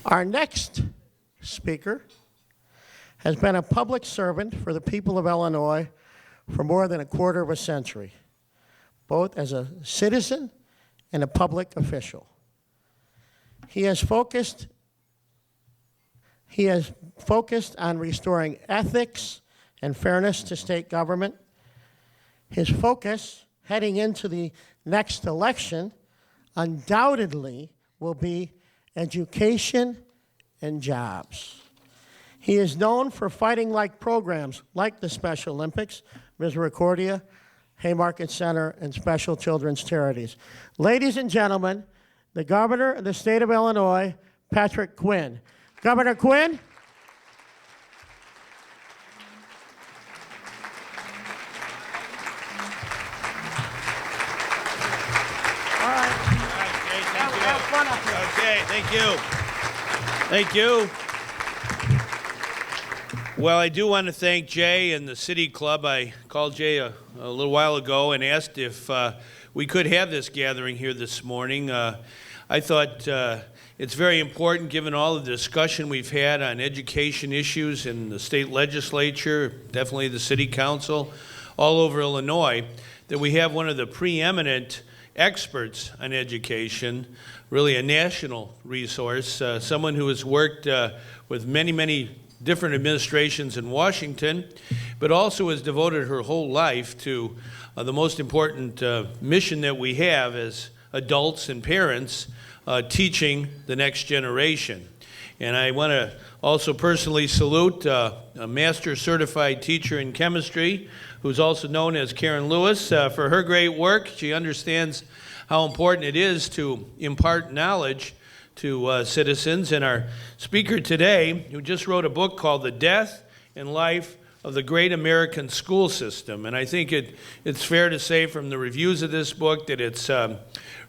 Our next speaker has been a public servant for the people of Illinois for more than a quarter of a century, both as a citizen and a public official. He has focused on restoring ethics and fairness to state government. His focus heading into the next election undoubtedly will be education and jobs. He is known for fighting like programs like the Special Olympics, Misericordia, Haymarket Center, and Special Children's Charities. Ladies and gentlemen, the Governor of the state of Illinois, Patrick Quinn. Governor Quinn. All right. Have fun up here. Okay, thank you. Thank you. Well, I do want to thank Jay and the City Club. I called Jay a little while ago and asked if we could have this gathering here this morning. I thought it's very important, given all of the discussion we've had on education issues in the state legislature, definitely the City Council, all over Illinois, that we have one of the preeminent experts on education, really a national resource, someone who has worked with many different administrations in Washington, but also has devoted her whole life to the most important mission that we have as adults and parents, teaching the next generation. And I want to also personally salute a master certified teacher in chemistry, who's also known as Karen Lewis, for her great work. She understands how important it is to impart knowledge to citizens. And our speaker today, who just wrote a book called The Death and Life of the Great American School System. And I think it's fair to say from the reviews of this book that it's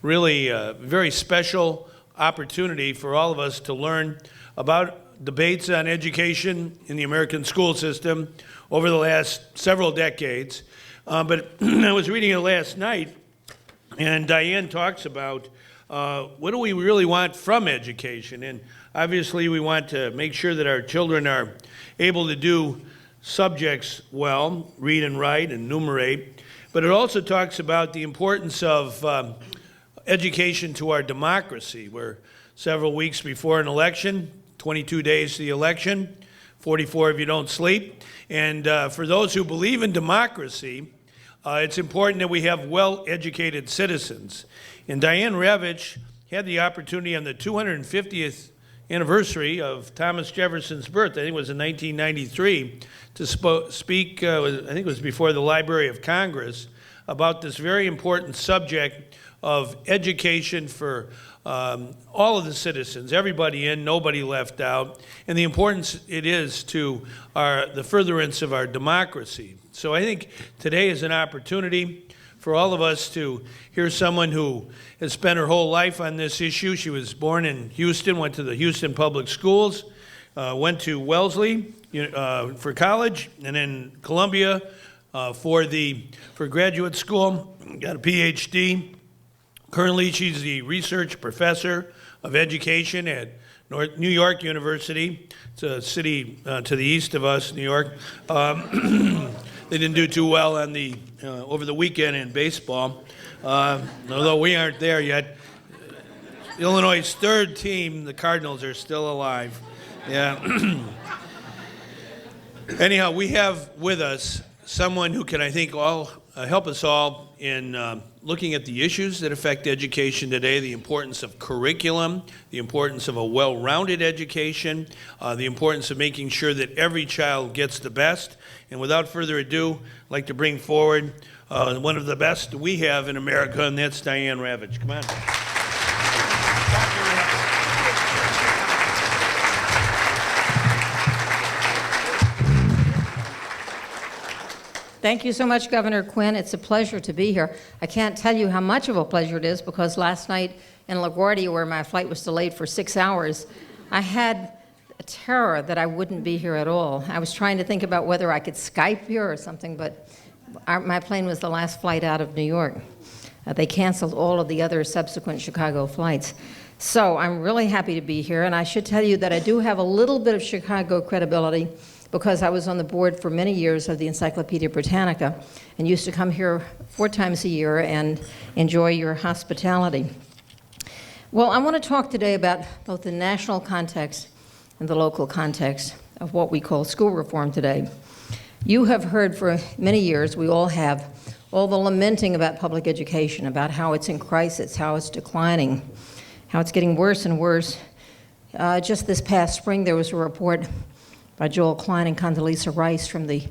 really a very special opportunity for all of us to learn about debates on education in the American school system over the last several decades. But I was reading it last night, and Diane talks about what do we really want from education? And obviously we want to make sure that our children are able to do subjects well, read and write and numerate. But it also talks about the importance of education to our democracy. We're several weeks before an election, 22 days to the election, 44 if you don't sleep. And for those who believe in democracy, it's important that we have well-educated citizens. And Diane Ravitch had the opportunity on the 250th anniversary of Thomas Jefferson's birth, I think it was in 1993, to speak, I think it was before the Library of Congress, about this very important subject of education for all of the citizens, everybody in, nobody left out, and the importance it is to the furtherance of our democracy. So I think today is an opportunity for all of us to hear someone who has spent her whole life on this issue. She was born in Houston, went to the Houston Public Schools, went to Wellesley for college, and then Columbia for graduate school, got a PhD. Currently, she's the research professor of education at New York University. It's a city to the east of us, New York. They didn't do too well on over the weekend in baseball, although we aren't there yet. Illinois' third team, the Cardinals, are still alive. Yeah. Anyhow, we have with us someone who can, I think, help us all in looking at the issues that affect education today, the importance of curriculum, the importance of a well-rounded education, the importance of making sure that every child gets the best. And without further ado, I'd like to bring forward one of the best we have in America, and that's Diane Ravitch. Come on. Thank you so much, Governor Quinn. It's a pleasure to be here. I can't tell you how much of a pleasure it is, because last night in LaGuardia, where my flight was delayed for 6 hours, I had a terror that I wouldn't be here at all. I was trying to think about whether I could Skype here or something, but my plane was the last flight out of New York. They canceled all of the other subsequent Chicago flights. So I'm really happy to be here, and I should tell you that I do have a little bit of Chicago credibility because I was on the board for many years of the Encyclopedia Britannica and used to come here 4 times a year and enjoy your hospitality. Well, I want to talk today about both the national context and the local context of what we call school reform today. You have heard for many years, we all have, all the lamenting about public education, about how it's in crisis, how it's declining, how it's getting worse and worse. Just this past spring, there was a report by Joel Klein and Condoleezza Rice from the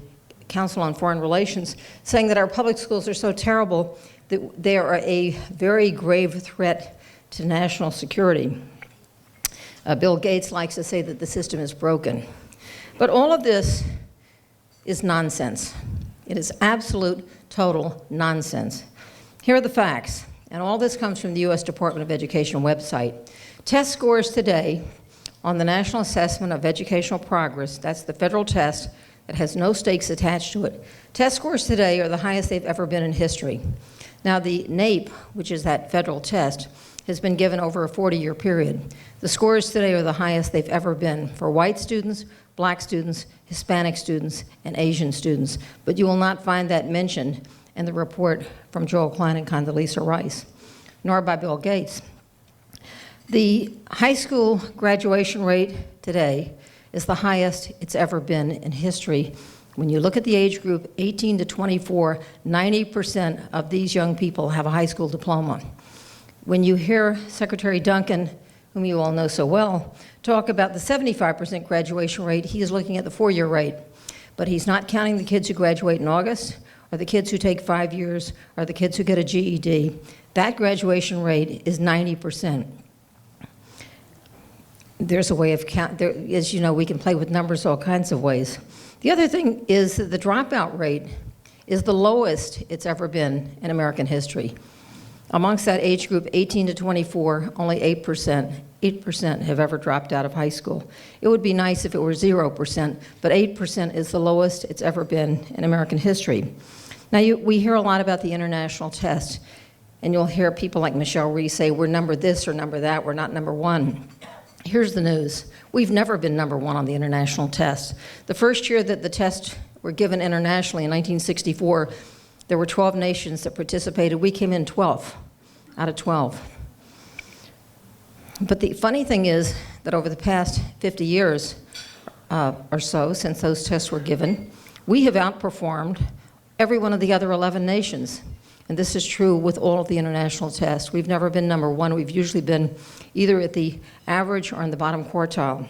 Council on Foreign Relations saying that our public schools are so terrible that they are a very grave threat to national security. Bill Gates likes to say that the system is broken. But all of this is nonsense. It is absolute, total nonsense. Here are the facts, and all this comes from the U.S. Department of Education website. Test scores today on the National Assessment of Educational Progress, that's the federal test that has no stakes attached to it. Test scores today are the highest they've ever been in history. Now the NAEP, which is that federal test, has been given over a 40-year period. The scores today are the highest they've ever been for white students, black students, Hispanic students, and Asian students. But you will not find that mentioned in the report from Joel Klein and Condoleezza Rice, nor by Bill Gates. The high school graduation rate today is the highest it's ever been in history. When you look at the age group 18 to 24, 90% of these young people have a high school diploma. When you hear Secretary Duncan, whom you all know so well, talk about the 75% graduation rate, he is looking at the 4-year rate. But he's not counting the kids who graduate in August, or the kids who take 5 years, or the kids who get a GED. That graduation rate is 90%. There's a way of as you know, we can play with numbers all kinds of ways. The other thing is that the dropout rate is the lowest it's ever been in American history. Amongst that age group, 18 to 24, only 8% have ever dropped out of high school. It would be nice if it were 0%, but 8% is the lowest it's ever been in American history. Now, we hear a lot about the international test, and you'll hear people like Michelle Rhee say, we're number this or number that, we're not number one. Here's the news. We've never been number one on the international test. The first year that the tests were given internationally in 1964, there were 12 nations that participated. We came in 12 out of 12. But the funny thing is that over the past 50 years or so, since those tests were given, we have outperformed every one of the other 11 nations. And this is true with all of the international tests. We've never been number one. We've usually been either at the average or in the bottom quartile.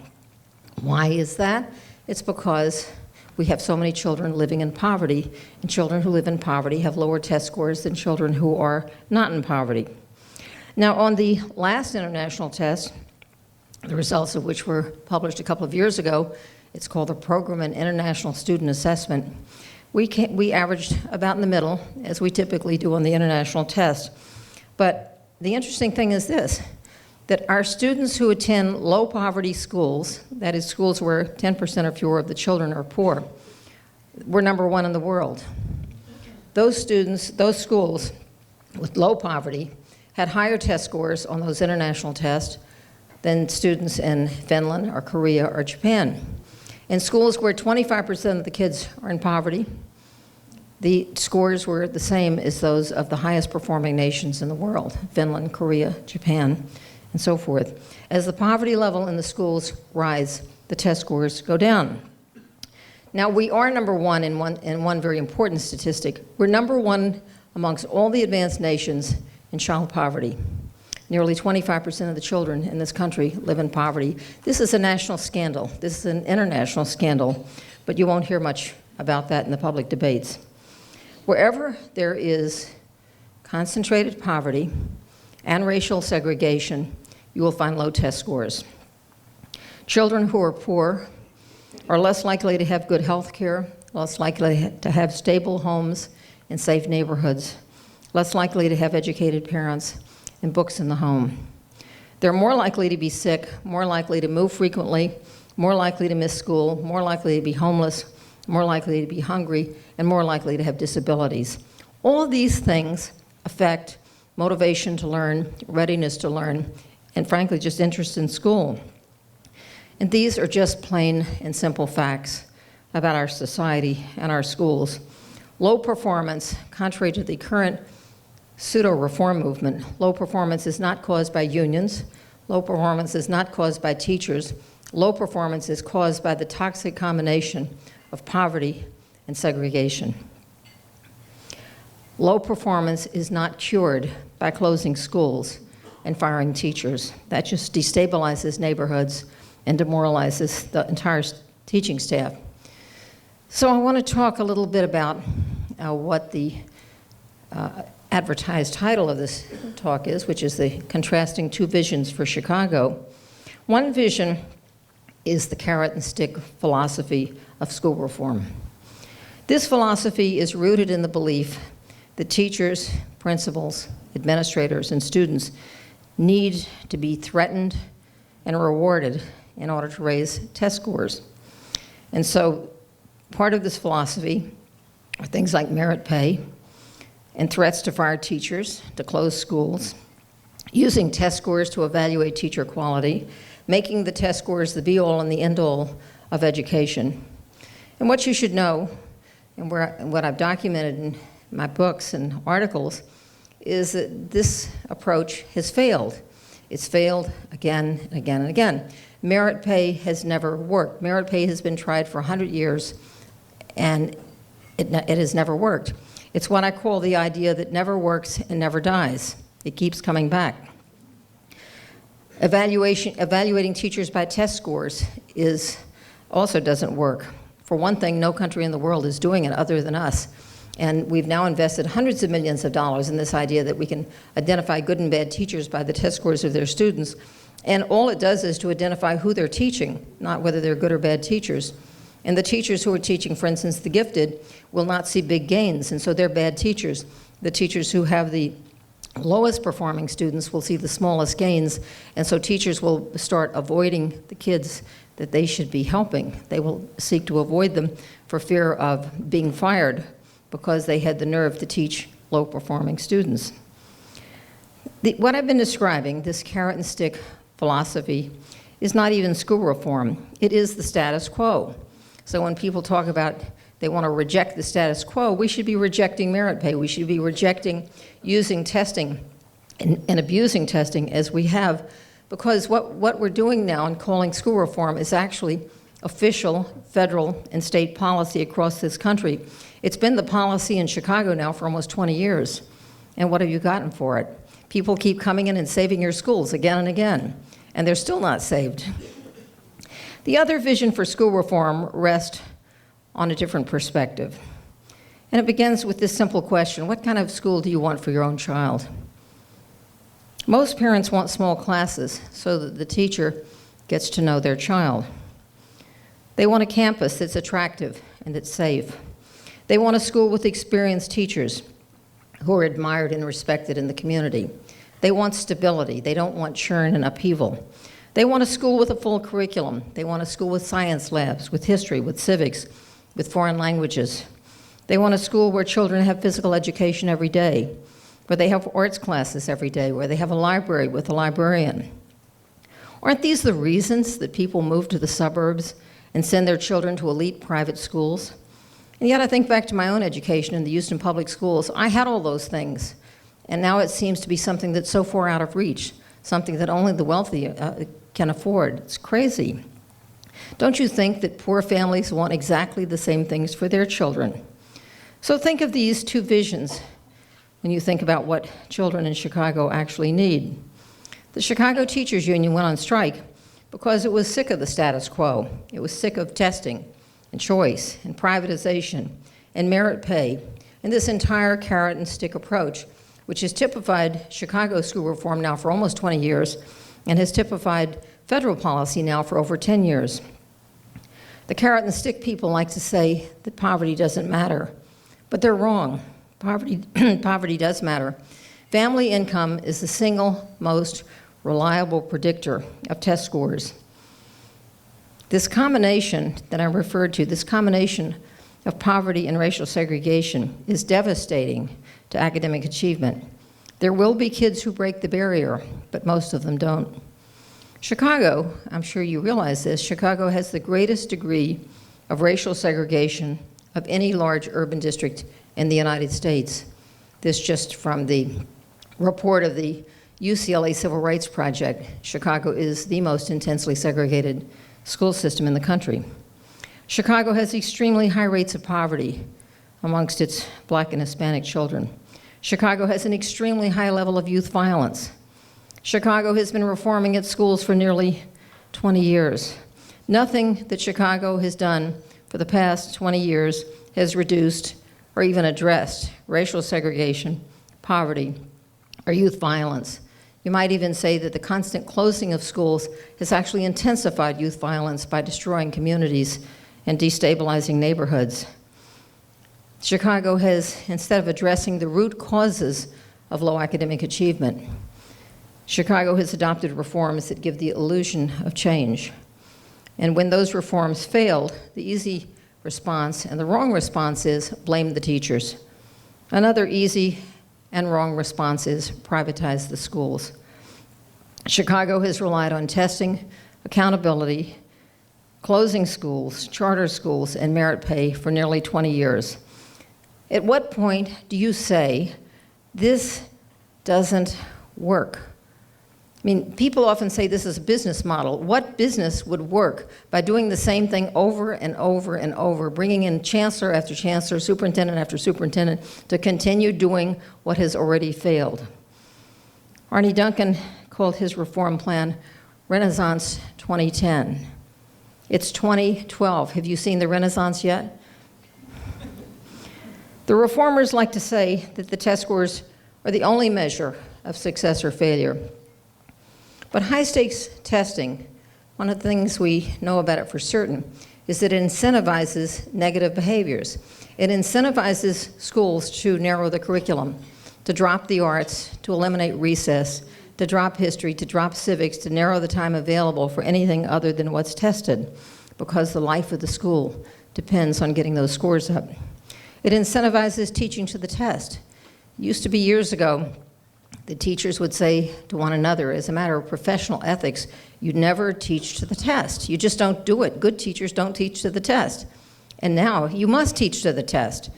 Why is that? It's because we have so many children living in poverty, and children who live in poverty have lower test scores than children who are not in poverty. Now, on the last international test, the results of which were published a couple of years ago, it's called the Program in International Student Assessment, we averaged about in the middle, as we typically do on the international test. But the interesting thing is this, that our students who attend low-poverty schools, that is schools where 10% or fewer of the children are poor, we're number one in the world. Those students, those schools with low poverty had higher test scores on those international tests than students in Finland or Korea or Japan. In schools where 25% of the kids are in poverty, the scores were the same as those of the highest performing nations in the world, Finland, Korea, Japan, and so forth. As the poverty level in the schools rise, the test scores go down. Now, we are number one in one very important statistic. We're number one amongst all the advanced nations in child poverty. Nearly 25% of the children in this country live in poverty. This is a national scandal. This is an international scandal, but you won't hear much about that in the public debates. Wherever there is concentrated poverty and racial segregation, you will find low test scores. Children who are poor are less likely to have good health care, less likely to have stable homes and safe neighborhoods, less likely to have educated parents and books in the home. They're more likely to be sick, more likely to move frequently, more likely to miss school, more likely to be homeless, more likely to be hungry, and more likely to have disabilities. All of these things affect motivation to learn, readiness to learn, and frankly, just interest in school. And these are just plain and simple facts about our society and our schools. Low performance, contrary to the current pseudo-reform movement, low performance is not caused by unions. Low performance is not caused by teachers. Low performance is caused by the toxic combination of poverty and segregation. Low performance is not cured by closing schools and firing teachers. That just destabilizes neighborhoods and demoralizes the entire teaching staff. So I want to talk a little bit about what the advertised title of this talk is, which is the Contrasting Two Visions for Chicago. One vision is the carrot and stick philosophy of school reform. This philosophy is rooted in the belief that teachers, principals, administrators, and students need to be threatened and rewarded in order to raise test scores. And so part of this philosophy are things like merit pay and threats to fire teachers, to close schools, using test scores to evaluate teacher quality, making the test scores the be-all and the end-all of education. And what you should know, and what I've documented in my books and articles, is that this approach has failed. It's failed again and again and again. Merit pay has never worked. Merit pay has been tried for 100 years, and it has never worked. It's what I call the idea that never works and never dies. It keeps coming back. Evaluating teachers by test scores also doesn't work. For one thing, no country in the world is doing it other than us. And we've now invested hundreds of millions of dollars in this idea that we can identify good and bad teachers by the test scores of their students. And all it does is to identify who they're teaching, not whether they're good or bad teachers. And the teachers who are teaching, for instance, the gifted, will not see big gains, and so they're bad teachers. The teachers who have the lowest performing students will see the smallest gains, and so teachers will start avoiding the kids that they should be helping. They will seek to avoid them for fear of being fired because they had the nerve to teach low-performing students. What I've been describing, this carrot and stick philosophy, is not even school reform. It is the status quo. So when people talk about they want to reject the status quo, we should be rejecting merit pay. We should be rejecting using testing and abusing testing as we have, because what we're doing now in calling school reform is actually official federal and state policy across this country. It's been the policy in Chicago now for almost 20 years. And what have you gotten for it? People keep coming in and saving your schools again and again, and they're still not saved. The other vision for school reform rests on a different perspective. And it begins with this simple question: what kind of school do you want for your own child? Most parents want small classes so that the teacher gets to know their child. They want a campus that's attractive and that's safe. They want a school with experienced teachers who are admired and respected in the community. They want stability. They don't want churn and upheaval. They want a school with a full curriculum. They want a school with science labs, with history, with civics, with foreign languages. They want a school where children have physical education every day, where they have arts classes every day, where they have a library with a librarian. Aren't these the reasons that people move to the suburbs and send their children to elite private schools? And yet I think back to my own education in the Houston Public Schools. I had all those things, and now it seems to be something that's so far out of reach, something that only the wealthy can afford. It's crazy. Don't you think that poor families want exactly the same things for their children? So think of these two visions when you think about what children in Chicago actually need. The Chicago Teachers Union went on strike because it was sick of the status quo. It was sick of testing and choice and privatization and merit pay and this entire carrot and stick approach, which has typified Chicago school reform now for almost 20 years and has typified federal policy now for over 10 years. The carrot and stick people like to say that poverty doesn't matter, but they're wrong. Poverty does matter. Family income is the single most reliable predictor of test scores. This combination that I referred to, this combination of poverty and racial segregation, is devastating to academic achievement. There will be kids who break the barrier, but most of them don't. Chicago, I'm sure you realize this, Chicago has the greatest degree of racial segregation of any large urban district in the United States. This just from the report of the UCLA Civil Rights Project. Chicago is the most intensely segregated school system in the country. Chicago has extremely high rates of poverty amongst its Black and Hispanic children. Chicago has an extremely high level of youth violence. Chicago has been reforming its schools for nearly 20 years. Nothing that Chicago has done for the past 20 years has reduced or even addressed racial segregation, poverty, or youth violence. You might even say that the constant closing of schools has actually intensified youth violence by destroying communities and destabilizing neighborhoods. Chicago has, instead of addressing the root causes of low academic achievement, Chicago has adopted reforms that give the illusion of change. And when those reforms failed, the easy response and the wrong response is blame the teachers. Another easy and wrong response is privatize the schools. Chicago has relied on testing, accountability, closing schools, charter schools, and merit pay for nearly 20 years. At what point do you say, this doesn't work? I mean, people often say this is a business model. What business would work by doing the same thing over and over and over, bringing in chancellor after chancellor, superintendent after superintendent, to continue doing what has already failed? Arne Duncan called his reform plan Renaissance 2010. It's 2012. Have you seen the Renaissance yet? The reformers like to say that the test scores are the only measure of success or failure. But high-stakes testing, one of the things we know about it for certain, is that it incentivizes negative behaviors. It incentivizes schools to narrow the curriculum, to drop the arts, to eliminate recess, to drop history, to drop civics, to narrow the time available for anything other than what's tested, because the life of the school depends on getting those scores up. It incentivizes teaching to the test. It used to be years ago, the teachers would say to one another, as a matter of professional ethics, you never teach to the test. You just don't do it. Good teachers don't teach to the test. And now you must teach to the test.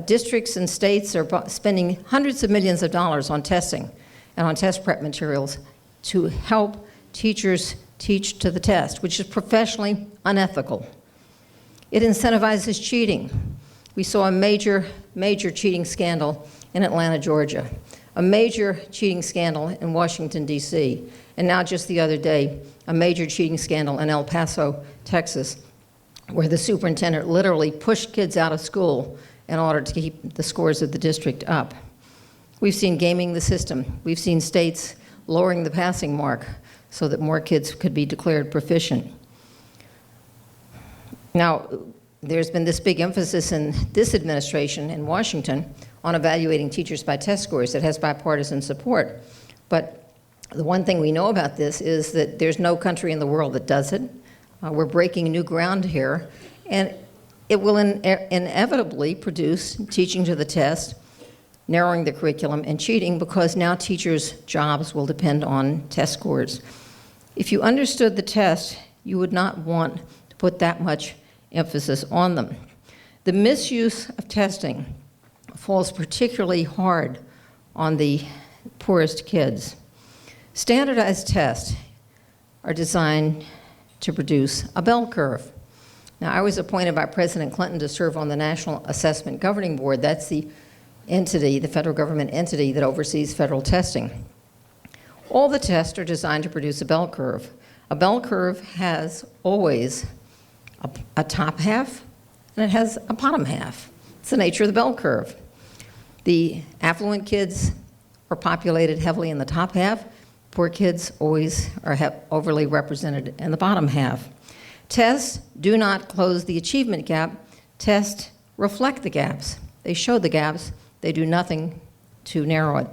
Districts and states are spending hundreds of millions of dollars on testing and on test prep materials to help teachers teach to the test, which is professionally unethical. It incentivizes cheating. We saw a major cheating scandal in Atlanta, Georgia, a major cheating scandal in Washington, D.C., and now just the other day, a major cheating scandal in El Paso, Texas, where the superintendent literally pushed kids out of school in order to keep the scores of the district up. We've seen gaming the system. We've seen states lowering the passing mark so that more kids could be declared proficient. Now, there's been this big emphasis in this administration in Washington on evaluating teachers by test scores. It has bipartisan support. But the one thing we know about this is that there's no country in the world that does it. We're breaking new ground here. And it will inevitably produce teaching to the test, narrowing the curriculum, and cheating, because now teachers' jobs will depend on test scores. If you understood the test, you would not want to put that much emphasis on them. The misuse of testing falls particularly hard on the poorest kids. Standardized tests are designed to produce a bell curve. Now, I was appointed by President Clinton to serve on the National Assessment Governing Board. That's the entity, the federal government entity that oversees federal testing. All the tests are designed to produce a bell curve. A bell curve has always a top half, and it has a bottom half. It's the nature of the bell curve. The affluent kids are populated heavily in the top half. Poor kids always are overly represented in the bottom half. Tests do not close the achievement gap. Tests reflect the gaps. They show the gaps. They do nothing to narrow it.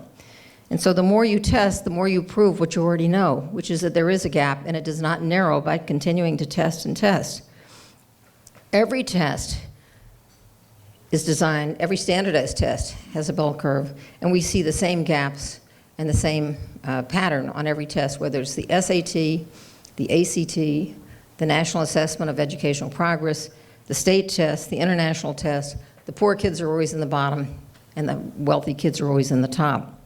And so the more you test, the more you prove what you already know, which is that there is a gap, and it does not narrow by continuing to test and test. Every test is designed, every standardized test has a bell curve, and we see the same gaps and the same pattern on every test, whether it's the SAT, the ACT, the National Assessment of Educational Progress, the state test, the international test. The poor kids are always in the bottom, and the wealthy kids are always in the top.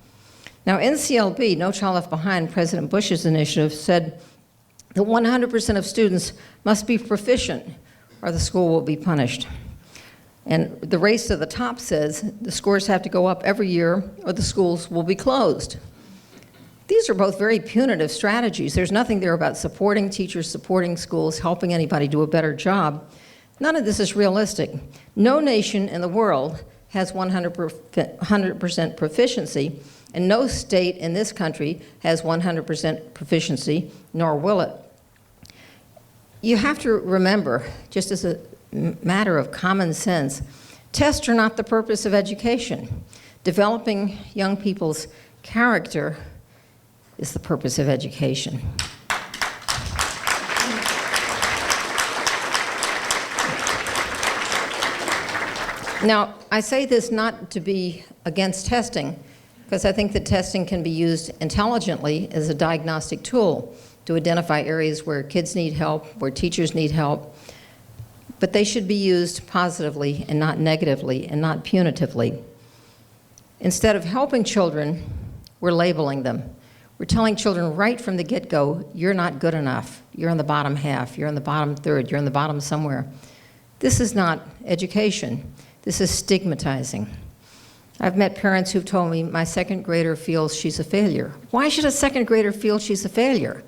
Now, NCLB, No Child Left Behind, President Bush's initiative, said that 100% of students must be proficient or the school will be punished. And the race to the top says the scores have to go up every year or the schools will be closed. These are both very punitive strategies. There's nothing there about supporting teachers, supporting schools, helping anybody do a better job. None of this is realistic. No nation in the world has 100% proficiency, and no state in this country has 100% proficiency, nor will it. You have to remember, just as a matter of common sense, tests are not the purpose of education. Developing young people's character is the purpose of education. Now, I say this not to be against testing, because I think that testing can be used intelligently as a diagnostic tool to identify areas where kids need help, where teachers need help. But they should be used positively and not negatively and not punitively. Instead of helping children, we're labeling them. We're telling children right from the get-go, you're not good enough. You're in the bottom half. You're in the bottom third. You're in the bottom somewhere. This is not education. This is stigmatizing. I've met parents who've told me, my second grader feels she's a failure. Why should a second grader feel she's a failure?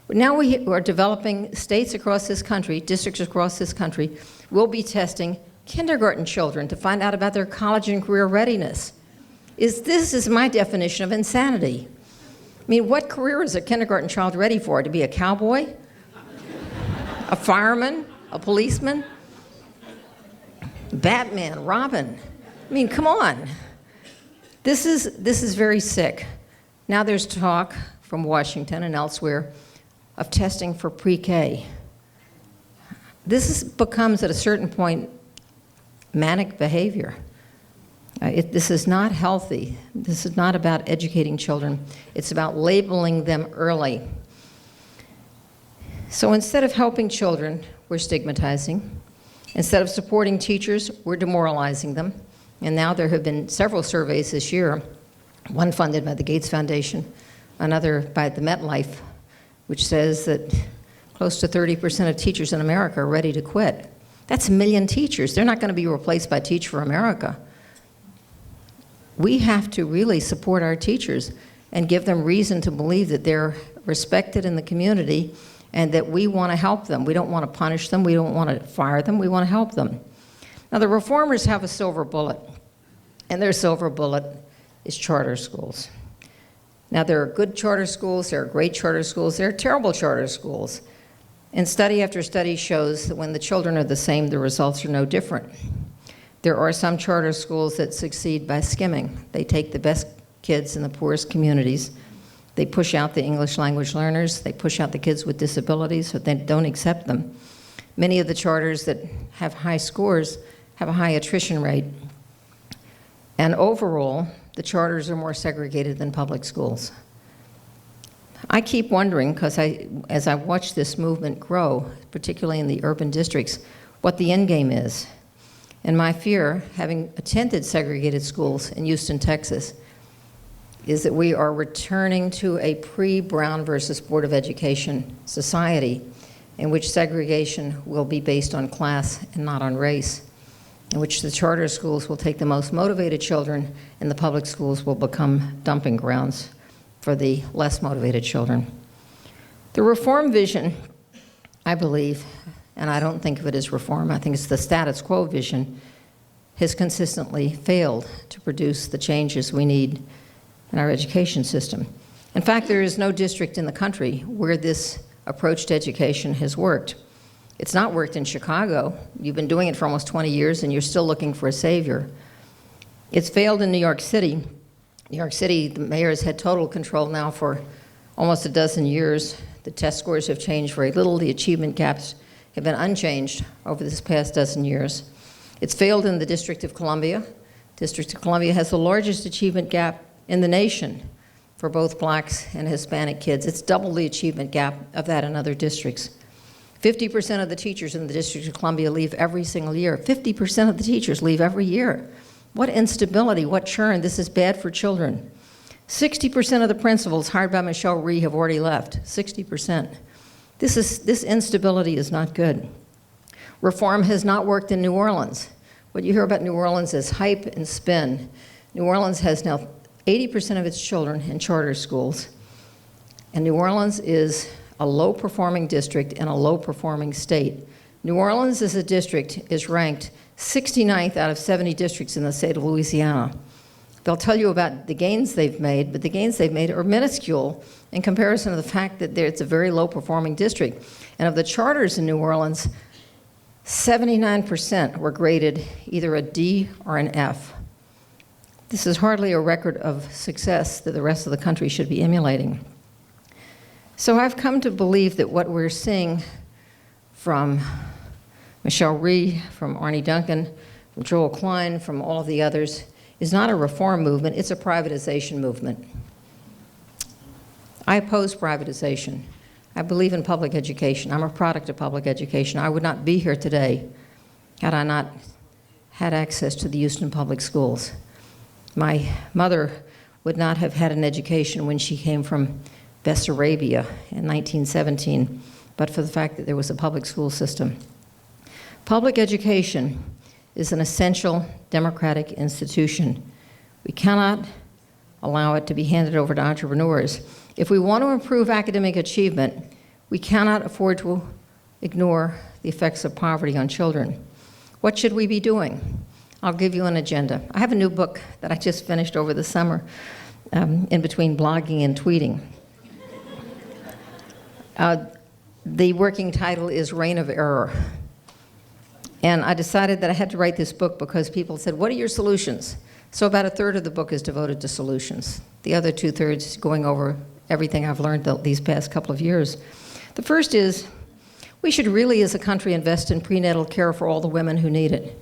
Now we are developing states across this country, districts across this country, will be testing kindergarten children to find out about their college and career readiness. This is my definition of insanity. I mean, what career is a kindergarten child ready for? To be a cowboy? A fireman? A policeman? Batman? Robin? I mean, come on. This is very sick. Now there's talk from Washington and elsewhere of testing for pre-K. This becomes, at a certain point, manic behavior. This is not healthy. This is not about educating children. It's about labeling them early. So instead of helping children, we're stigmatizing. Instead of supporting teachers, we're demoralizing them. And now there have been several surveys this year, one funded by the Gates Foundation, another by the MetLife, which says that close to 30% of teachers in America are ready to quit. That's 1 million teachers. They're not going to be replaced by Teach for America. We have to really support our teachers and give them reason to believe that they're respected in the community and that we want to help them. We don't want to punish them. We don't want to fire them. We want to help them. Now, the reformers have a silver bullet, and their silver bullet is charter schools. Now, there are good charter schools, there are great charter schools, there are terrible charter schools. And study after study shows that when the children are the same, the results are no different. There are some charter schools that succeed by skimming. They take the best kids in the poorest communities. They push out the English language learners. They push out the kids with disabilities, so they don't accept them. Many of the charters that have high scores have a high attrition rate. And overall, the charters are more segregated than public schools. I keep wondering, because as I watch this movement grow, particularly in the urban districts, what the end game is. And my fear, having attended segregated schools in Houston, Texas, is that we are returning to a pre-Brown versus Board of Education society in which segregation will be based on class and not on race, in which the charter schools will take the most motivated children and the public schools will become dumping grounds for the less motivated children. The reform vision, I believe, and I don't think of it as reform, I think it's the status quo vision, has consistently failed to produce the changes we need in our education system. In fact, there is no district in the country where this approach to education has worked. It's not worked in Chicago. You've been doing it for almost 20 years and you're still looking for a savior. It's failed in New York City. New York City, the mayor has had total control now for almost a dozen years. The test scores have changed very little. The achievement gaps have been unchanged over this past dozen years. It's failed in the District of Columbia. District of Columbia has the largest achievement gap in the nation. for both blacks and Hispanic kids. It's double the achievement gap of that in other districts. 50% of the teachers in the District of Columbia leave every single year. 50% of the teachers leave every year. What instability, what churn. This is bad for children. 60% of the principals hired by Michelle Rhee have already left. 60%. This instability is not good. Reform has not worked in New Orleans. What you hear about New Orleans is hype and spin. New Orleans has now 80% of its children in charter schools. And New Orleans is a low-performing district in a low-performing state. New Orleans as a district is ranked 69th out of 70 districts in the state of Louisiana. They'll tell you about the gains they've made, but the gains they've made are minuscule in comparison to the fact that it's a very low-performing district. And of the charters in New Orleans, 79% were graded either a D or an F. This is hardly a record of success that the rest of the country should be emulating. So I've come to believe that what we're seeing from Michelle Rhee, from Arne Duncan, from Joel Klein, from all of the others, is not a reform movement, it's a privatization movement. I oppose privatization. I believe in public education. I'm a product of public education. I would not be here today had I not had access to the Houston Public Schools. My mother would not have had an education when she came from Bessarabia in 1917, but for the fact that there was a public school system. Public education is an essential democratic institution. We cannot allow it to be handed over to entrepreneurs. If we want to improve academic achievement, we cannot afford to ignore the effects of poverty on children. What should we be doing? I'll give you an agenda. I have a new book that I just finished over the summer, in between blogging and tweeting. The working title is Reign of Error. And I decided that I had to write this book because people said, what are your solutions? So about a third of the book is devoted to solutions. The other two-thirds is going over everything I've learned these past couple of years. The first is, we should really, as a country, invest in prenatal care for all the women who need it.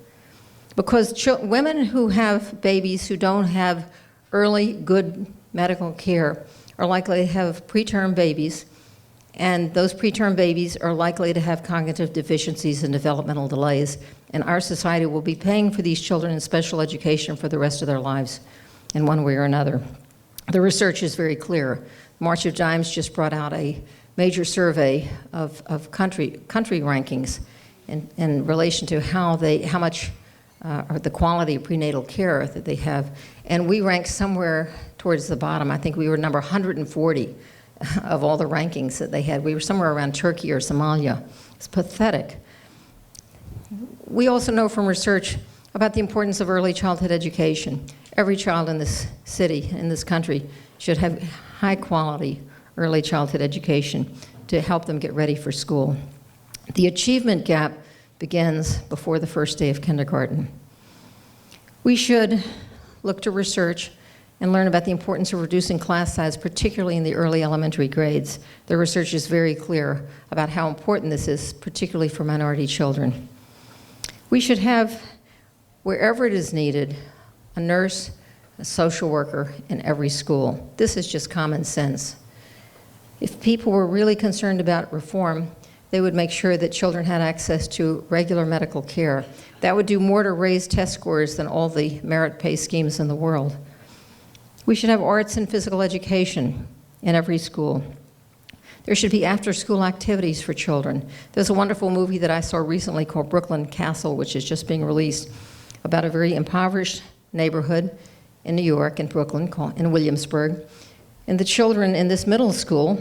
Because women who have babies who don't have early, good medical care are likely to have preterm babies, and those preterm babies are likely to have cognitive deficiencies and developmental delays, and our society will be paying for these children in special education for the rest of their lives in one way or another. The research is very clear. March of Dimes just brought out a major survey of country rankings in relation to how much the quality of prenatal care that they have. And we rank somewhere towards the bottom. I think we were number 140 of all the rankings that they had. We were somewhere around Turkey or Somalia. It's pathetic. We also know from research about the importance of early childhood education. Every child in this city, in this country, should have high quality early childhood education to help them get ready for school. The achievement gap begins before the first day of kindergarten. We should look to research and learn about the importance of reducing class size, particularly in the early elementary grades. The research is very clear about how important this is, particularly for minority children. We should have, wherever it is needed, a nurse, a social worker in every school. This is just common sense. If people were really concerned about reform, they would make sure that children had access to regular medical care. That would do more to raise test scores than all the merit pay schemes in the world. We should have arts and physical education in every school. There should be after-school activities for children. There's a wonderful movie that I saw recently called Brooklyn Castle, which is just being released, about a very impoverished neighborhood in New York, in Brooklyn, in Williamsburg. And the children in this middle school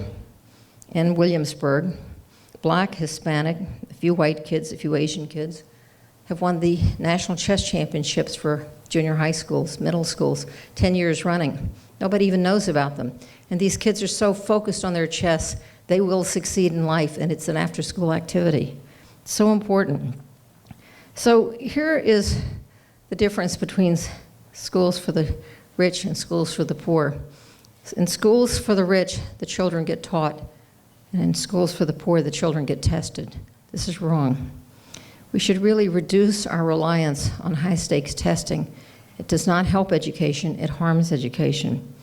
in Williamsburg, Black, Hispanic, a few white kids, a few Asian kids, have won the national chess championships for junior high schools, middle schools, 10 years running. Nobody even knows about them. And these kids are so focused on their chess, they will succeed in life, and it's an after-school activity. It's so important. So here is the difference between schools for the rich and schools for the poor. In schools for the rich, the children get taught, and in schools for the poor, the children get tested. This is wrong. We should really reduce our reliance on high-stakes testing. It does not help education, it harms education.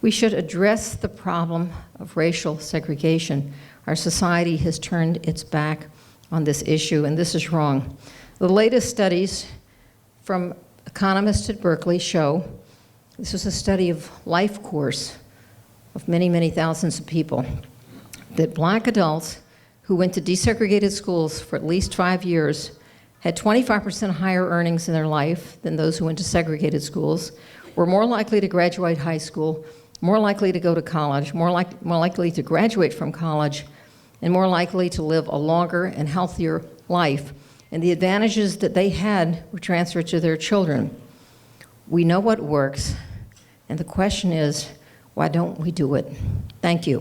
We should address the problem of racial segregation. Our society has turned its back on this issue, and this is wrong. The latest studies from economists at Berkeley show, this was a study of life course of many, many thousands of people, that black adults who went to desegregated schools for at least 5 years had 25% higher earnings in their life than those who went to segregated schools, were more likely to graduate high school, more likely to go to college, more likely to graduate from college, and more likely to live a longer and healthier life. And the advantages that they had were transferred to their children. We know what works, and the question is, why don't we do it? Thank you.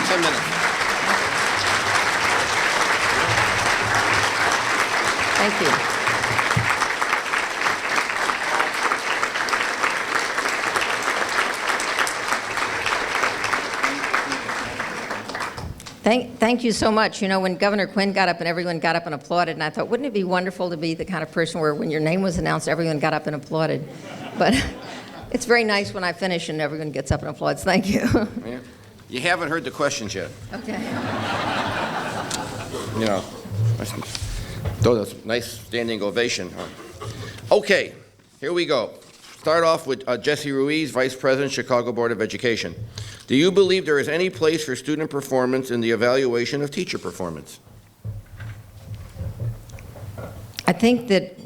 10 minutes. Thank you. Thank you so much. You know, when Governor Quinn got up and everyone got up and applauded, and I thought, wouldn't it be wonderful to be the kind of person where when your name was announced, everyone got up and applauded. But it's very nice when I finish and everyone gets up and applauds. Thank you. Yeah. You haven't heard the questions yet. Okay. You know, those nice standing ovation. Okay, here we go. Start off with Jesse Ruiz, Vice President, Chicago Board of Education. Do you believe there is any place for student performance in the evaluation of teacher performance? I think that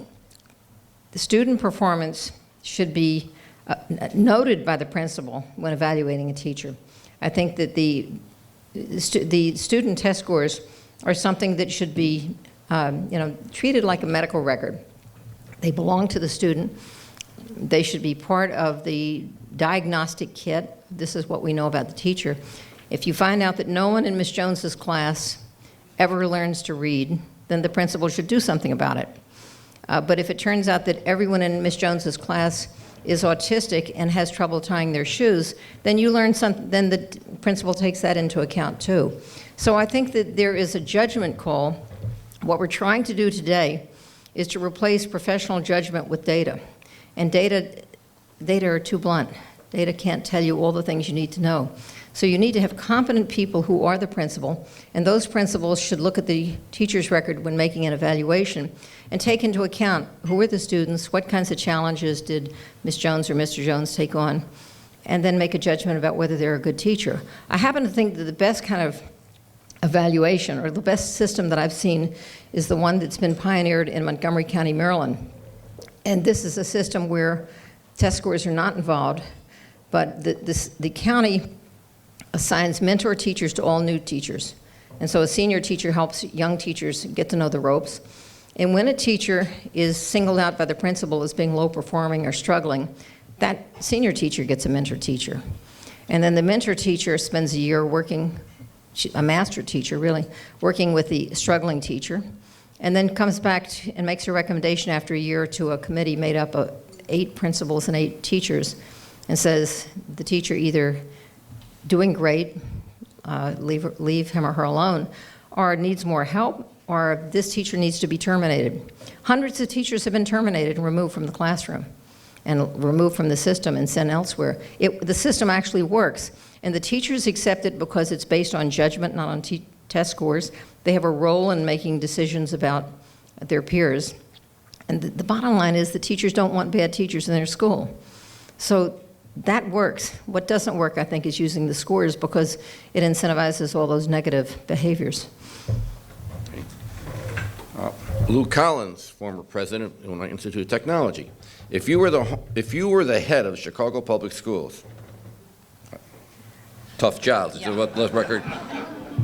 the student performance should be noted by the principal when evaluating a teacher. I think that the student test scores are something that should be treated like a medical record. They belong to the student. They should be part of the diagnostic kit. This is what we know about the teacher. If you find out that no one in Ms. Jones's class ever learns to read, then the principal should do something about it. But if it turns out that everyone in Ms. Jones's class is autistic and has trouble tying their shoes, then you learn something, then the principal takes that into account too. So I think that there is a judgment call. What we're trying to do today is to replace professional judgment with data. And data are too blunt. Data can't tell you all the things you need to know. So you need to have competent people who are the principal, and those principals should look at the teacher's record when making an evaluation and take into account who are the students, what kinds of challenges did Ms. Jones or Mr. Jones take on, and then make a judgment about whether they're a good teacher. I happen to think that the best kind of evaluation, or the best system that I've seen, is the one that's been pioneered in Montgomery County, Maryland. And this is a system where test scores are not involved, but the county assigns mentor teachers to all new teachers. And so a senior teacher helps young teachers get to know the ropes. And when a teacher is singled out by the principal as being low performing or struggling, that senior teacher gets a mentor teacher. And then the mentor teacher spends a year working, a master teacher really, working with the struggling teacher, and then comes back and makes a recommendation after a year to a committee made up of 8 principals and 8 teachers, and says the teacher either doing great, leave him or her alone, or needs more help, or this teacher needs to be terminated. Hundreds of teachers have been terminated and removed from the classroom and removed from the system and sent elsewhere. The system actually works, and the teachers accept it because it's based on judgment, not on test scores. They have a role in making decisions about their peers. And the bottom line is the teachers don't want bad teachers in their school. So that works. What doesn't work, I think, is using the scores because it incentivizes all those negative behaviors. Lou Collins, former president of Illinois Institute of Technology. If you were the head of Chicago Public Schools, tough job. Yeah. Let's record.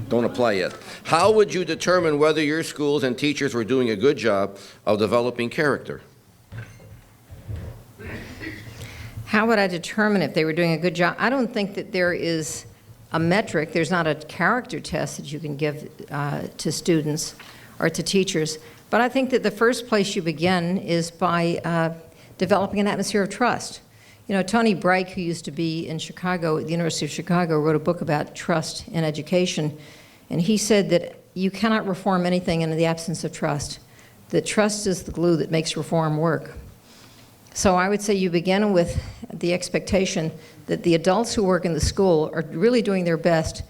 Don't apply yet. How would you determine whether your schools and teachers were doing a good job of developing character? How would I determine if they were doing a good job? I don't think that there is a metric. There's not a character test that you can give to students or to teachers. But I think that the first place you begin is by developing an atmosphere of trust. You know, Tony Bright, who used to be in Chicago, at the University of Chicago, wrote a book about trust in education. And he said that you cannot reform anything in the absence of trust. The trust is the glue that makes reform work. So I would say you begin with the expectation that the adults who work in the school are really doing their best,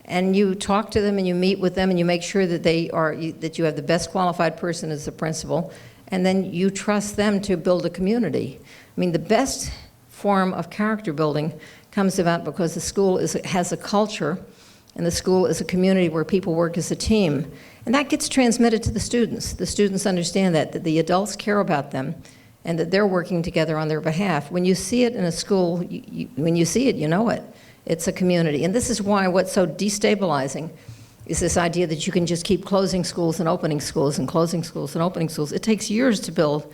and you talk to them and you meet with them and you make sure that that you have the best qualified person as the principal, and then you trust them to build a community. I mean, the best form of character building comes about because the school has a culture, and the school is a community where people work as a team. And that gets transmitted to the students. The students understand that the adults care about them and that they're working together on their behalf. When you see it in a school, when you see it, you know it. It's a community. And this is why what's so destabilizing is this idea that you can just keep closing schools and opening schools and closing schools and opening schools. It takes years to build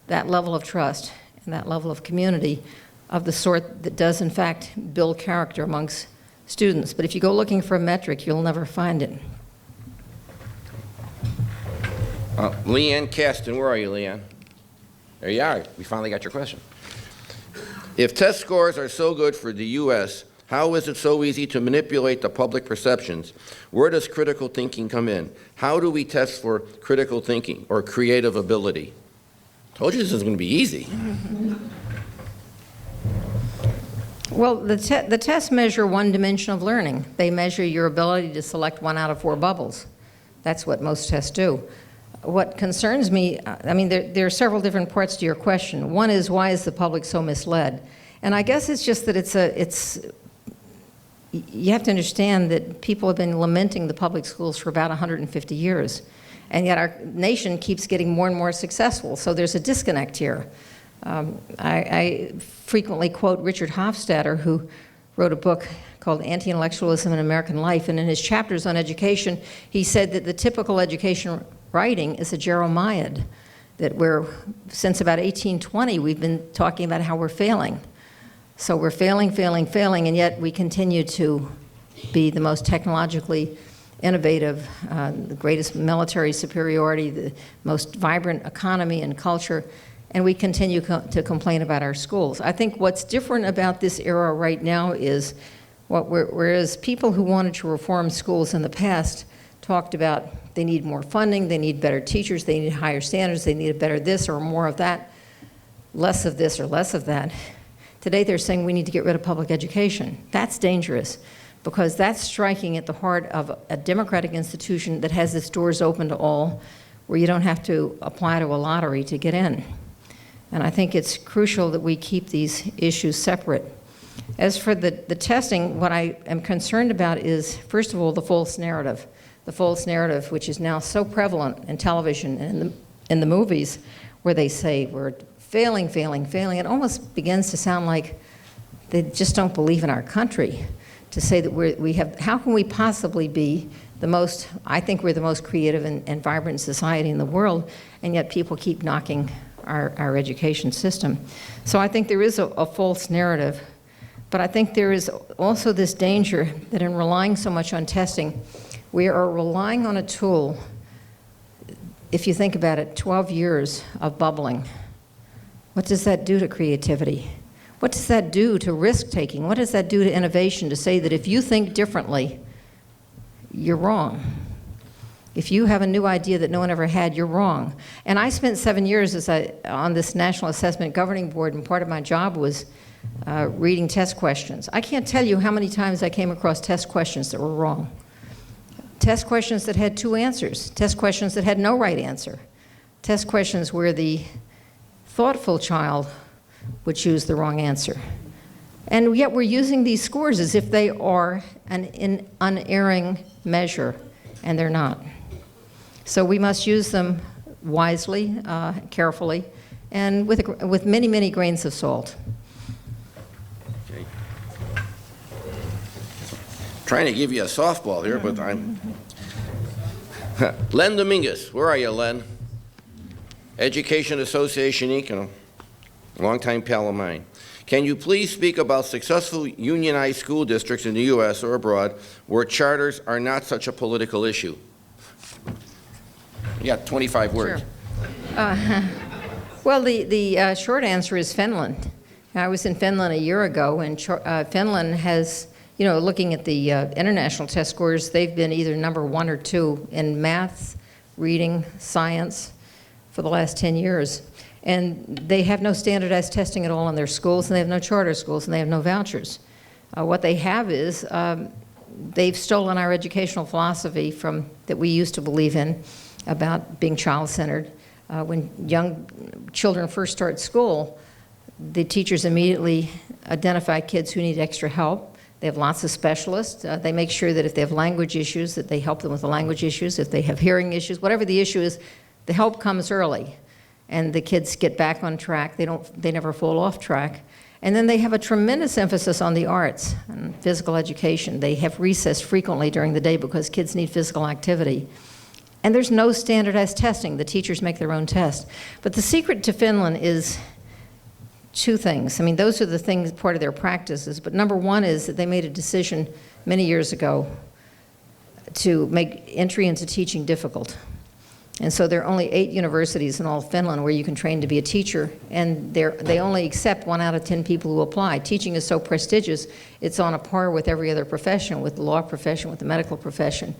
that level of trust and that level of community of the sort that does, in fact, build character amongst students. But if you go looking for a metric, you'll never find it. Leanne Caston, where are you, Leanne? There you are. We finally got your question. If test scores are so good for the U.S., how is it so easy to manipulate the public perceptions? Where does critical thinking come in? How do we test for critical thinking or creative ability? Told you this is going to be easy. Well, the tests measure one dimension of learning. They measure your ability to select 1 out of 4 bubbles. That's what most tests do. What concerns me, I mean, there are several different parts to your question. One is, why is the public so misled? And I guess it's just that you have to understand that people have been lamenting the public schools for about 150 years. And yet our nation keeps getting more and more successful. So there's a disconnect here. I frequently quote Richard Hofstadter, who wrote a book called Anti-Intellectualism in American Life. And in his chapters on education, he said that the typical education writing is a Jeremiad, that since about 1820, we've been talking about how we're failing. So we're failing, and yet we continue to be the most technologically innovative, the greatest military superiority, the most vibrant economy and culture, and we continue to complain about our schools. I think what's different about this era right now is, whereas people who wanted to reform schools in the past talked about they need more funding, they need better teachers, they need higher standards, they need a better this or more of that, less of this or less of that. Today they're saying we need to get rid of public education. That's dangerous, because that's striking at the heart of a democratic institution that has its doors open to all, where you don't have to apply to a lottery to get in. And I think it's crucial that we keep these issues separate. As for the testing, what I am concerned about is, first of all, the false narrative. The false narrative, which is now so prevalent in television and in the movies, where they say we're failing. It almost begins to sound like they just don't believe in our country. To say that how can we possibly be I think we're the most creative and vibrant society in the world, and yet people keep knocking our education system. So I think there is a false narrative, but I think there is also this danger that in relying so much on testing, we are relying on a tool. If you think about it, 12 years of bubbling. What does that do to creativity? What does that do to risk-taking? What does that do to innovation, to say that if you think differently, you're wrong? If you have a new idea that no one ever had, you're wrong. And I spent 7 years on this National Assessment Governing Board, and part of my job was reading test questions. I can't tell you how many times I came across test questions that were wrong. Test questions that had 2 answers. Test questions that had no right answer. Test questions where the thoughtful child would choose the wrong answer. And yet we're using these scores as if they are an unerring measure, and they're not. So we must use them wisely, carefully, and with many, many grains of salt. Okay. Trying to give you a softball here, but I'm... Len Dominguez, where are you, Len? Education Association, Inc., a longtime pal of mine. Can you please speak about successful unionized school districts in the U.S. or abroad where charters are not such a political issue? You got 25 words. Sure. Well, the short answer is Finland. I was in Finland a year ago, and Finland has you know, looking at the international test scores, they've been either number 1 or 2 in math, reading, science for the last 10 years. And they have no standardized testing at all in their schools, and they have no charter schools, and they have no vouchers. What they have is they've stolen our educational philosophy that we used to believe in about being child-centered. When young children first start school, the teachers immediately identify kids who need extra help. They have lots of specialists. They make sure that if they have language issues, that they help them with the language issues. If they have hearing issues, whatever the issue is, the help comes early, and the kids get back on track. They never fall off track. And then they have a tremendous emphasis on the arts and physical education. They have recess frequently during the day because kids need physical activity. And there's no standardized testing. The teachers make their own test. But the secret to Finland is 2 things. I mean, those are the things, part of their practices. But number 1 is that they made a decision many years ago to make entry into teaching difficult. And so there are only 8 universities in all of Finland where you can train to be a teacher, and they only accept 1 out of 10 people who apply. Teaching is so prestigious, it's on a par with every other profession, with the law profession, with the medical profession.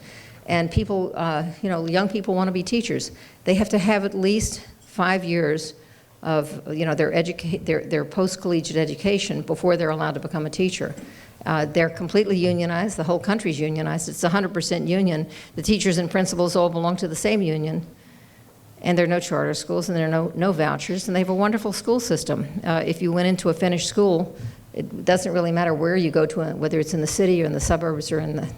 And people, you know, young people want to be teachers. They have to have at least 5 years of, you know, their post-collegiate education before they're allowed to become a teacher. They're completely unionized. The whole country's unionized. It's 100% union. The teachers and principals all belong to the same union. And there are no charter schools, and there are no vouchers, and they have a wonderful school system. If you went into a Finnish school, it doesn't really matter where you go to, whether it's in the city or in the suburbs or in the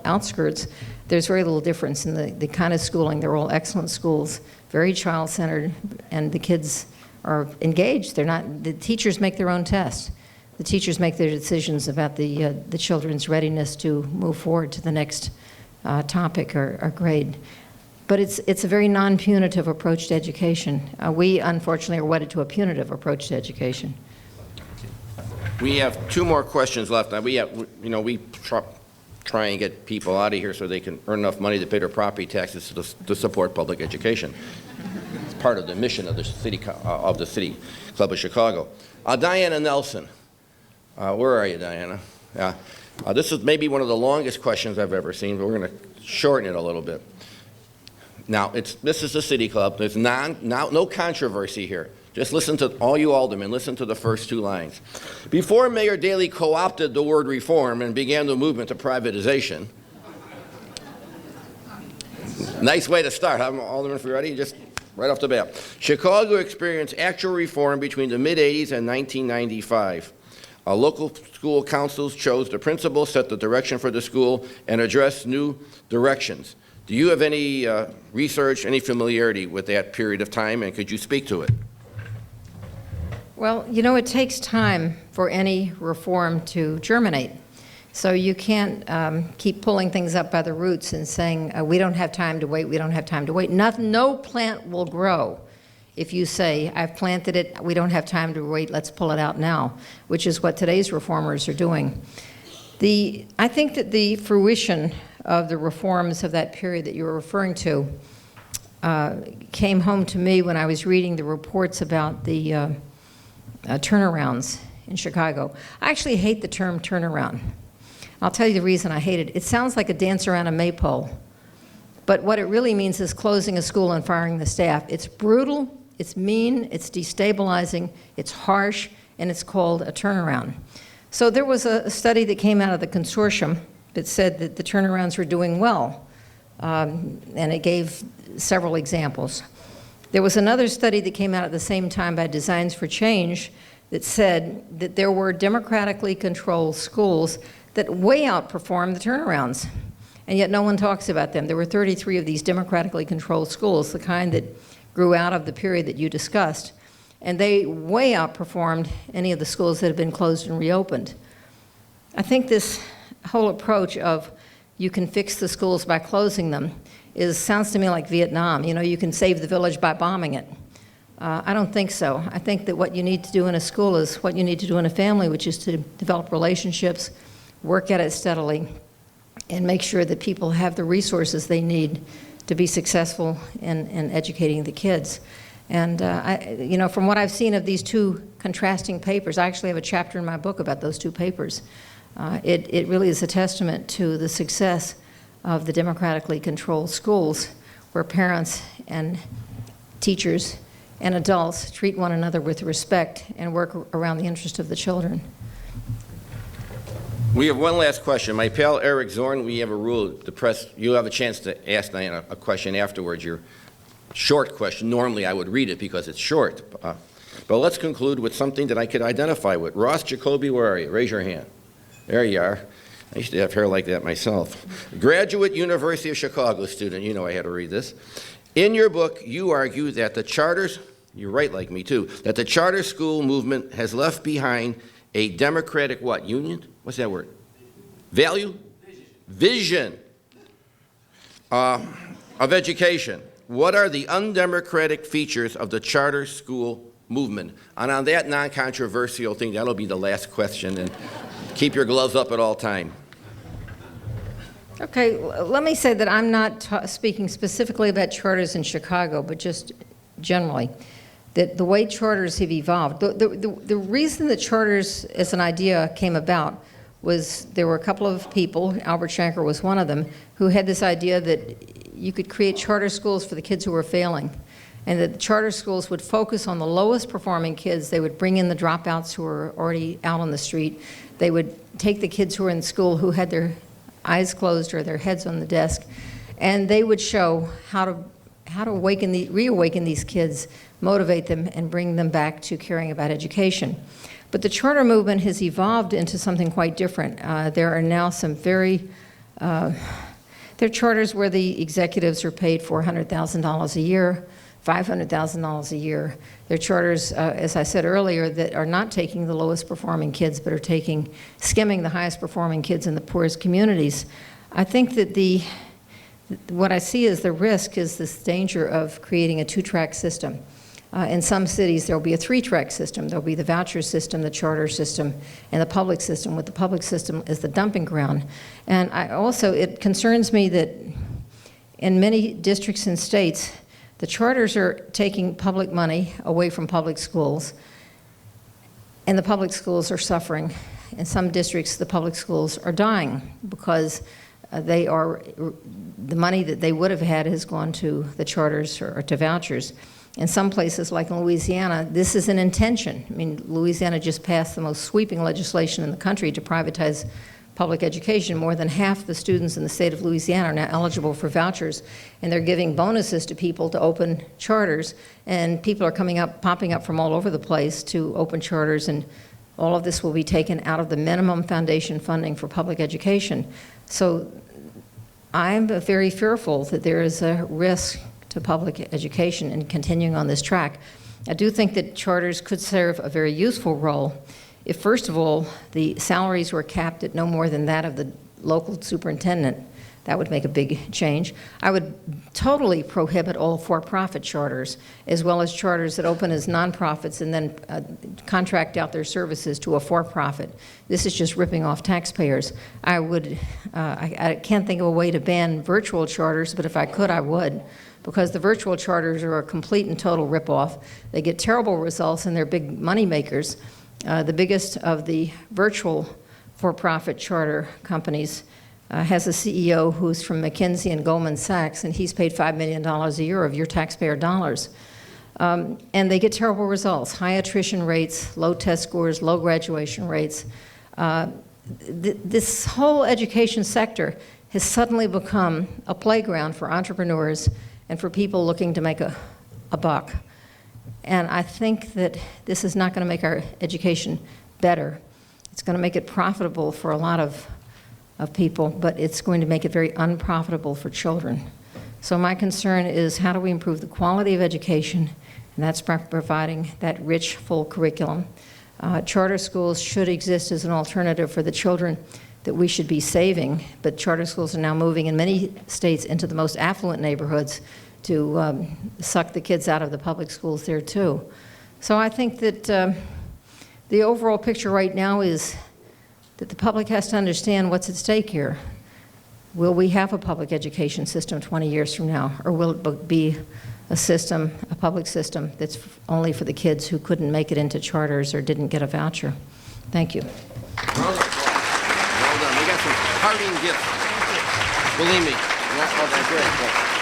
outskirts. There's very little difference in the kind of schooling. They're all excellent schools, very child-centered, and the kids are engaged. The teachers make their own tests. The teachers make their decisions about the children's readiness to move forward to the next topic or grade. But it's a very non-punitive approach to education. We, unfortunately, are wedded to a punitive approach to education. We have 2 more questions left. Now, we try and get people out of here so they can earn enough money to pay their property taxes to support public education. It's part of the mission of the City Club of Chicago. Diana Nelson. Where are you, Diana? Yeah. This is maybe one of the longest questions I've ever seen, but we're going to shorten it a little bit. Now, this is the City Club. There's no controversy here. Just listen to, all you aldermen, listen to the first 2 lines. Before Mayor Daley co-opted the word reform and began the movement to privatization. Nice way to start, huh, Alderman, if you're ready? Just right off the bat. Chicago experienced actual reform between the mid-'80s and 1995. Local school councils chose the principal, set the direction for the school, and addressed new directions. Do you have any research, any familiarity with that period of time, and could you speak to it? Well, you know, it takes time for any reform to germinate. So you can't keep pulling things up by the roots and saying, we don't have time to wait, we don't have time to wait. No plant will grow if you say, I've planted it, we don't have time to wait, let's pull it out now, which is what today's reformers are doing. I think that the fruition of the reforms of that period that you were referring to came home to me when I was reading the reports about the turnarounds in Chicago. I actually hate the term turnaround. I'll tell you the reason I hate it. It sounds like a dance around a maypole. But what it really means is closing a school and firing the staff. It's brutal, it's mean, it's destabilizing, it's harsh, and it's called a turnaround. So there was a study that came out of the consortium that said that the turnarounds were doing well, and it gave several examples. There was another study that came out at the same time by Designs for Change that said that there were democratically controlled schools that way outperformed the turnarounds, and yet no one talks about them. There were 33 of these democratically controlled schools, the kind that grew out of the period that you discussed, and they way outperformed any of the schools that have been closed and reopened. I think this whole approach of you can fix the schools by closing them sounds to me like Vietnam. You know, you can save the village by bombing it. I don't think so. I think that what you need to do in a school is what you need to do in a family, which is to develop relationships, work at it steadily, and make sure that people have the resources they need to be successful in educating the kids. And, you know, from what I've seen of these 2 contrasting papers, I actually have a chapter in my book about those 2 papers. It really is a testament to the success of the democratically controlled schools, where parents and teachers and adults treat one another with respect and work around the interest of the children. We have one last question. My pal Eric Zorn, we have a rule, the press, you'll have a chance to ask Diane a question afterwards, your short question. Normally I would read it because it's short. But let's conclude with something that I could identify with. Ross Jacoby, where are you? Raise your hand. There you are. I used to have hair like that myself. Graduate University of Chicago student, you know I had to read this. In your book, you argue that the charters, you're right like me too, that the charter school movement has left behind a democratic what? Union? What's that word? Value? Vision of education. What are the undemocratic features of the charter school movement? And on that non-controversial thing, that'll be the last question, and keep your gloves up at all time. Okay, let me say that I'm not speaking specifically about charters in Chicago, but just generally, that the way charters have evolved. The reason that charters as an idea came about was there were a couple of people, Albert Shanker was one of them, who had this idea that you could create charter schools for the kids who were failing, and that the charter schools would focus on the lowest performing kids. They would bring in the dropouts who were already out on the street. They would take the kids who were in school who had their eyes closed or their heads on the desk, and they would show how to reawaken these kids, motivate them, and bring them back to caring about education. But the charter movement has evolved into something quite different. There are now some there are charters where the executives are paid $400,000 a year, $500,000 a year. There are charters, as I said earlier, that are not taking the lowest performing kids, but are skimming the highest performing kids in the poorest communities. I think that what I see as the risk is this danger of creating a two-track system. In some cities, there will be a three-track system. There will be the voucher system, the charter system, and the public system, with the public system as the dumping ground. And it concerns me that in many districts and states, the charters are taking public money away from public schools, and the public schools are suffering. In some districts, the public schools are dying because the money that they would have had has gone to the charters or to vouchers. In some places, like in Louisiana, this is an intention. I mean, Louisiana just passed the most sweeping legislation in the country to privatize public education. More than half the students in the state of Louisiana are now eligible for vouchers, and they're giving bonuses to people to open charters, and people are popping up from all over the place to open charters, and all of this will be taken out of the minimum foundation funding for public education. So I'm very fearful that there is a risk to public education and continuing on this track. I do think that charters could serve a very useful role if, first of all, the salaries were capped at no more than that of the local superintendent. That would make a big change. I would totally prohibit all for-profit charters, as well as charters that open as nonprofits and then contract out their services to a for-profit. This is just ripping off taxpayers. I can't think of a way to ban virtual charters, but if I could, I would, because the virtual charters are a complete and total ripoff. They get terrible results, and they're big money makers. The biggest of the virtual for-profit charter companies has a CEO who's from McKinsey and Goldman Sachs, and he's paid $5 million a year of your taxpayer dollars. And they get terrible results: high attrition rates, low test scores, low graduation rates. This whole education sector has suddenly become a playground for entrepreneurs and for people looking to make a buck. And I think that this is not going to make our education better. It's going to make it profitable for a lot of people, but it's going to make it very unprofitable for children. So my concern is, how do we improve the quality of education? And that's by providing that rich, full curriculum. Charter schools should exist as an alternative for the children that we should be saving, but charter schools are now moving in many states into the most affluent neighborhoods to suck the kids out of the public schools there too. So I think that the overall picture right now is that the public has to understand what's at stake here. Will we have a public education system 20 years from now, or will it be a public system that's only for the kids who couldn't make it into charters or didn't get a voucher? Thank you. gift. Believe me. Oh, that's great.